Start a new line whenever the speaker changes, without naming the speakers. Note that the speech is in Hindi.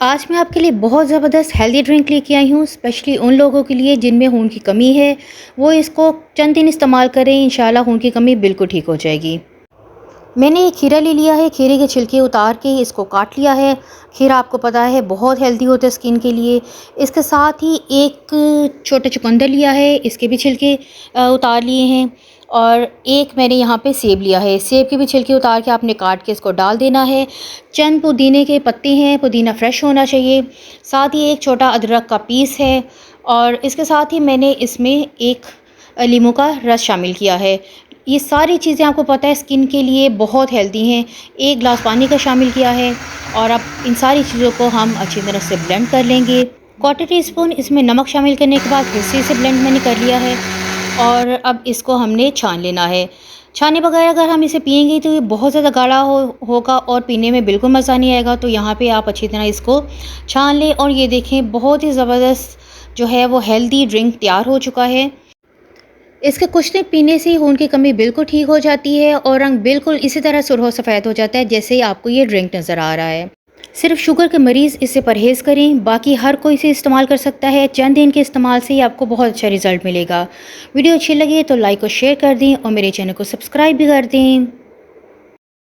आज मैं आपके लिए बहुत ज़बरदस्त हेल्दी ड्रिंक लेके आई हूँ, स्पेशली उन लोगों के लिए जिनमें खून की कमी है। वो इसको चंद दिन इस्तेमाल करें, इंशाल्लाह खून की कमी बिल्कुल ठीक हो जाएगी। मैंने एक खीरा ले लिया है, खीरे के छिलके उतार के इसको काट लिया है। खीरा आपको पता है बहुत हेल्दी होता है स्किन के लिए। इसके साथ ही एक छोटा चुकंदर लिया है, इसके भी छिलके उतार लिए हैं। और एक मैंने यहाँ पे सेब लिया है, सेब के भी छिलके उतार के आपने काट के इसको डाल देना है। चंद पुदीने के पत्ते हैं, पुदीना फ्रेश होना चाहिए। साथ ही एक छोटा अदरक का पीस है और इसके साथ ही मैंने इसमें एक लीमू का रस शामिल किया है। ये सारी चीज़ें आपको पता है स्किन के लिए बहुत हेल्दी हैं। एक गिलास पानी का शामिल किया है और अब इन सारी चीज़ों को हम अच्छी तरह से ब्लेंड कर लेंगे। क्वार्टर टी स्पून इसमें नमक शामिल करने के बाद फिर से इसे ब्लेंड मैंने कर लिया है और अब इसको हमने छान लेना है। छाने बगैर अगर हम इसे पिएंगे तो ये बहुत ज़्यादा गाढ़ा होगा और पीने में बिल्कुल मज़ा नहीं आएगा। तो यहाँ पे आप अच्छी तरह इसको छान लें और ये देखें बहुत ही ज़बरदस्त जो है वो हेल्दी ड्रिंक तैयार हो चुका है। इसके कुछ दिन पीने से ही खून की कमी बिल्कुल ठीक हो जाती है और रंग बिल्कुल इसी तरह सुरह सफ़ेद हो जाता है जैसे ही आपको ये ड्रिंक नज़र आ रहा है। सिर्फ शुगर के मरीज़ इससे परहेज़ करें, बाकी हर कोई इसे इस्तेमाल कर सकता है। चंद दिन के इस्तेमाल से ही आपको बहुत अच्छा रिजल्ट मिलेगा। वीडियो अच्छी लगी तो लाइक और शेयर कर दें और मेरे चैनल को सब्सक्राइब भी कर दें।